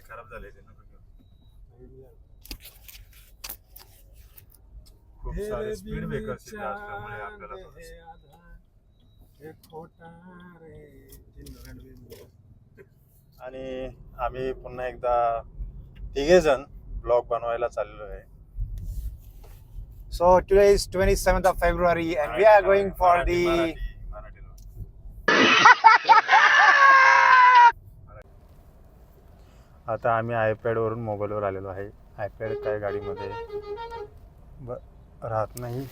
खराब झाले ते नको घेऊ. खूप सारे स्पीड ब्रेकर्स असल्यामुळे आपल्याला आणि आम्ही पुन्हा एकदा तिघे जण ब्लॉग बनवायला चाललो आहे. So today is 27th of February and we are going for the आता आम्ही आयपॅड वरून मोबाईलवर आलेलो आहे. आयपॅड काय गाडीमध्ये राहत नाही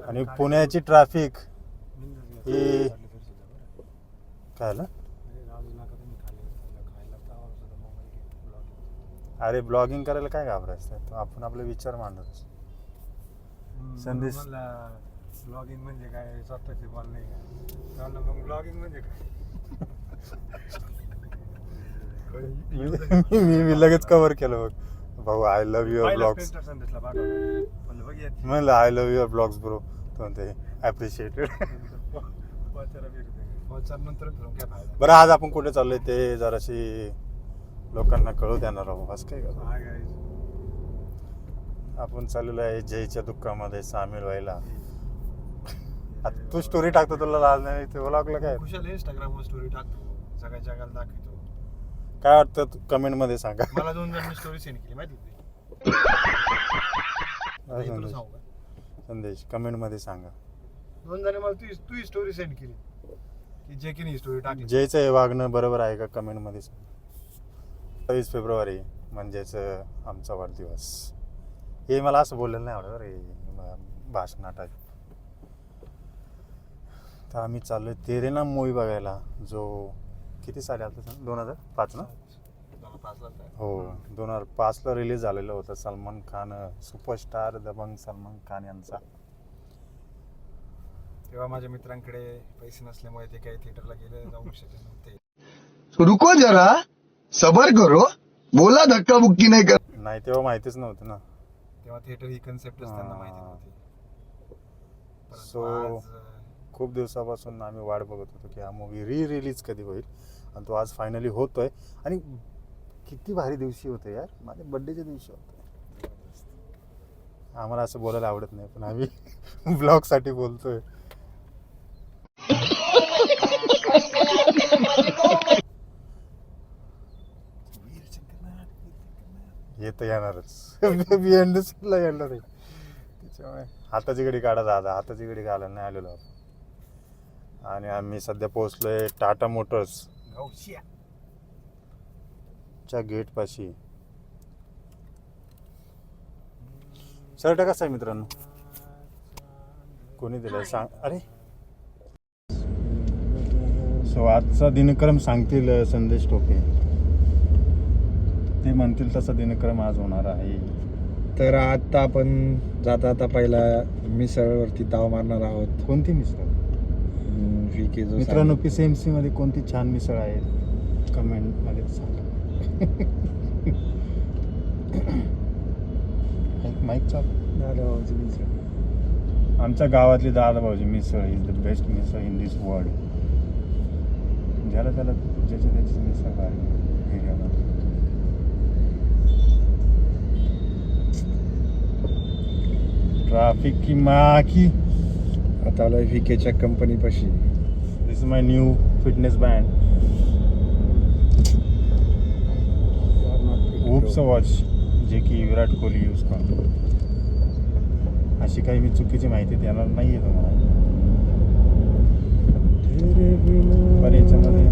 आणि पुण्याची ट्रॅफिक ही काय आलं. अरे ब्लॉगिंग करायला काय घाबरायचं, आपण आपले विचार मांडत. संदेश ब्लॉगिंग म्हणजे काय, स्वतःची बॉल नाही का, मग ब्लॉगिंग म्हणजे मी लगेच कव्हर केलं बघ भाऊ. आय लव्ह युअर ब्लॉग्स म्हणलं. I love your blogs bro. तो म्हणते ॲप्रिशिएटेड. बरं आज आपण कुठे चाललोय ते जराशी लोकांना कळू देणार आहोत. असं काय करू, आपण चाललेलो आहे जयच्या दुःखामध्ये सामील व्हायला. आता तू स्टोरी टाकतो, तुला लाज नाही ते लागलं काय. कुशाल इंस्टाग्रामवर स्टोरी टाकतो, सगळ्या जगाला दाखवतो. काय वाटतं कमेंट मध्ये सांगा. मला 2 जणांनी स्टोरी सेंड केली माहिती संदेश कमेंट मध्ये सांगा. 2 जण मला तू स्टोरी सेंड केली की जे की नाही स्टोरी टाकली. जयचं हे वागणं बरोबर आहे का कमेंट मध्ये सांगा. 23 फेब्रुवारी म्हणजेच आमचा वाढदिवस. हे मला असं बोललेलं नाही आवडत रे भाषणात. तर आम्ही चाललोय तेरे नाम मूवी बघायला, जो किती साली आला सांग, 2005 ना. 2005 हो 2005ला रिलीज झालेलं होतं. सलमान खान, सुपरस्टार दबंग सलमान खान यांचा. तेव्हा माझ्या मित्रांकडे पैसे नसल्यामुळे ते काही थिएटरला गेले जाऊ शकले नव्हते. रुको जरा सबर करो, बोला धक्का बुक्की नाही कर. नाही तेव्हा माहितीच नव्हतं ना. तेव्हा थिएटर ही कन्सेप्टच त्यांना माहिती नव्हती. सो खूप दिवसापासून आम्ही वाट बघत होतो की हा मूवी रिलीज कधी होईल आणि तो आज फायनली होतोय. आणि किती भारी दिवशी होते यार, माझ्या बड्डेच्या दिवशी होतं. आम्हाला असं बोलायला आवडत नाही पण आम्ही ब्लॉगसाठी बोलतोय. येतं येणारच बिएंडसला येणार आहे. त्याच्यामुळे हाताची घडी काढा दादा, हाताची घडी घालायला नाही आलेलो आपण. आणि आम्ही सध्या पोहोचलोय टाटा मोटर्स च्या गेट पाशी. शर्ट कसा आहे मित्रांनो, कोणी दिलाय सांग. अरे सो आजचा दिनक्रम सांगतील संदेश टोपे. ते म्हणतील तसा दिनक्रम आज होणार आहे. तर आता आपण जाता आता पहिला मिसळवरती ताव मारणार आहोत. कोणती मिसळ मित्रांनो, PCMC मध्ये कोणती छान मिसळ आहे कमेंट मध्ये सांगा. माईक चाप. दादाभाऊची मिसळ, आमच्या गावातली दादाभाऊची misal is the best misal in this world. ज्याला त्याला ज्याची त्याची मिसळ आहे एरियामध्ये. ट्रॅफिक की माखी. आता आलोय VKच्या कंपनी पाशी. This is my new fitness band. Whoop's watch जे की विराट कोहली यूज करतो. अशी काही मी चुकीची माहिती देणार नाही आहे तुम्हाला. पण याच्यामध्ये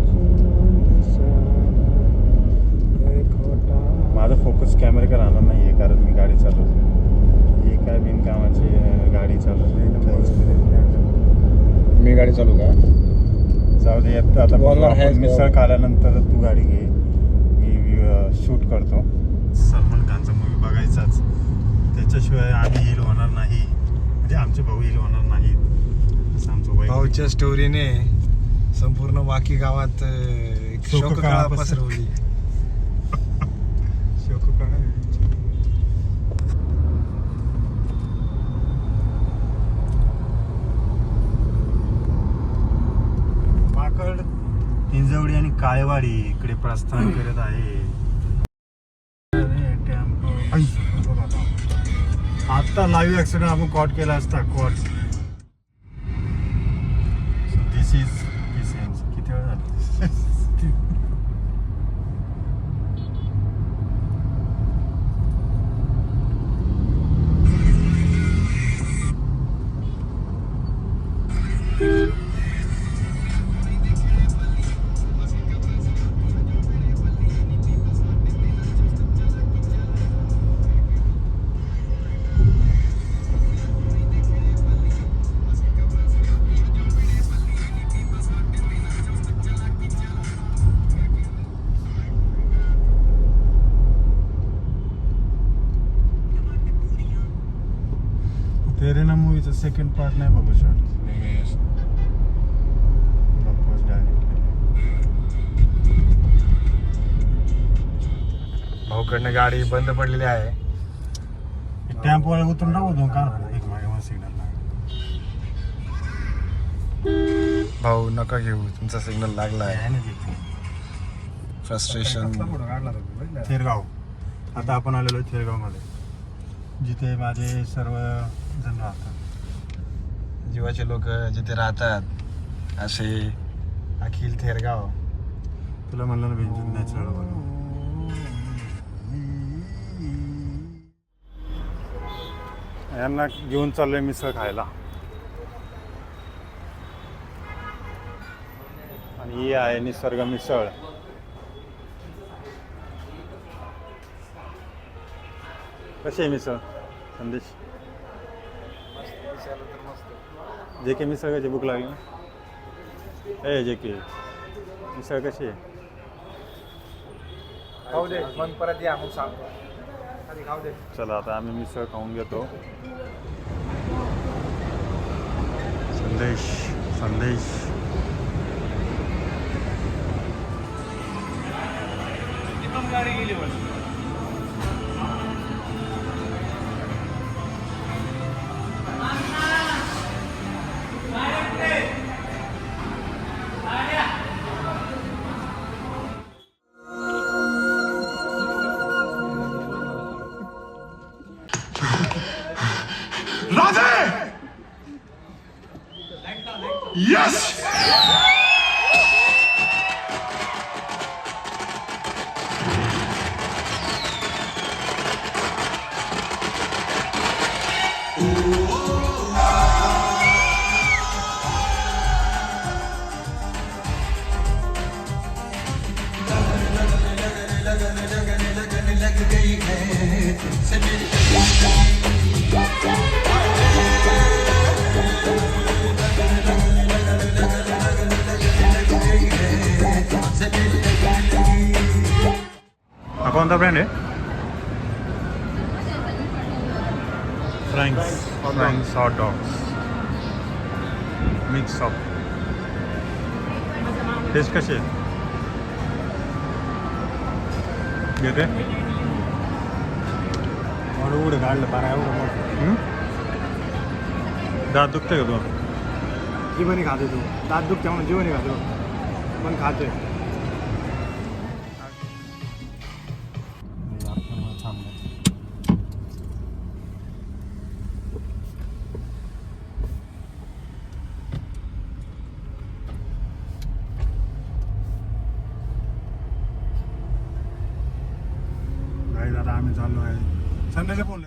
माझा फोकस कॅमेऱ्याकडे राहणार नाही आहे कारण मी गाडी चालवतो. ही काय बिनकामाची गाडी चालवतो. मी गाडी चालू का? जाऊ दे. आता मिसळ खाल्यानंतर तू गाडी घे, मी शूट करतो. सलमान खानचा मूवी बघायचाच, त्याच्याशिवाय आम्ही हिल होणार नाही, म्हणजे आमचे भाऊ हिल होणार नाहीत असं आमचं वय. भाऊच्या स्टोरीने संपूर्ण वाकी गावात एक शोककळा पसरवली. काळेवाडी इकडे प्रस्थान करत आहे. आता लाईव्ह ऍक्सिडेंट आपण कॉट केला असता कॉट. दिस इज किती वेळ झाला. तेरे ना मूवीचं सेकंड पार्ट नाही बघू शकत. भाऊकडनं गाडी बंद पडलेली आहे. टेम्पो उतरून टाकू दोन कार एक मागे सिग्नल. भाऊ नका घेऊ, तुमचा सिग्नल लागला आहे. फ्रस्ट्रेशन. थेरगाव. आता आपण आलेलो आहे थेरगावमध्ये, जिथे माझे सर्व जण राहतात. जीवाचे लोक जिथे राहतात असे अखिल थेरगाव. तुला म्हणलं ना बेंचून नॅचरल बघा. यांना घेऊन चाललोय मिसळ खायला. आणि ही आहे निसर्ग मिसळ. कशी आहे मिसळ संदेश? जे के मिसळ कशी भूक लागली ना? ए जे के मिसळ कशी आहे? खाऊ दे मग परत या मग सांगतो. आधी खाऊ दे. चला आता आम्ही मिसळ खाऊन घेतो. संदेश यस हा कोणता ब्रँड आहे? Franks hot dogs mix of. Taste कशी आहे? घेते एवढं काढलं बारा एवढं मोठं. दात दुखते का तू? जीवनी खातो तू. दात दुखते म्हणून जीवनी खातो पण खातोय. आता आम्ही चाललो आहे संध्याचे बोलले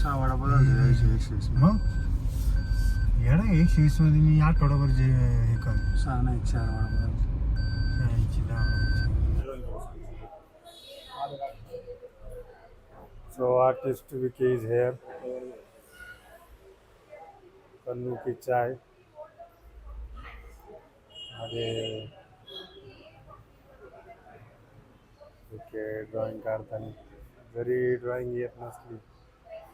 वडा बदल 120 मग येडा 120 मध्ये मी आठवडाभर जे हे कर 6 नाही 4 वडा बदल. So artist Vicky is here. कन्नू की चाय. अरे ओके. ड्रॉइंग काढताना जरी ड्रॉइंग येत नसली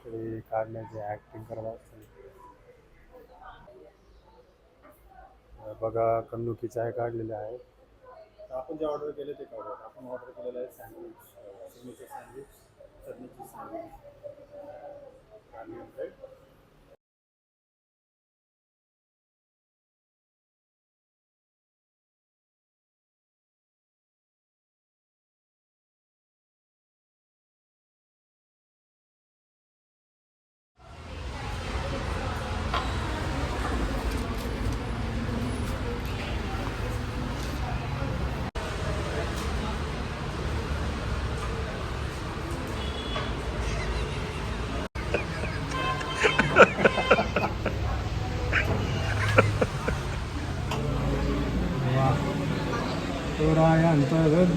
तरी काढण्याची ॲक्टिंग करत असते. बघा कन्नू की चाय काढलेले आहे. आपण जे ऑर्डर केले ते काढू. आपण ऑर्डर केलेलं आहे सँडविच, सिग्नेचर सँडविच, चटणीची सँडविच आणि अंतर्गत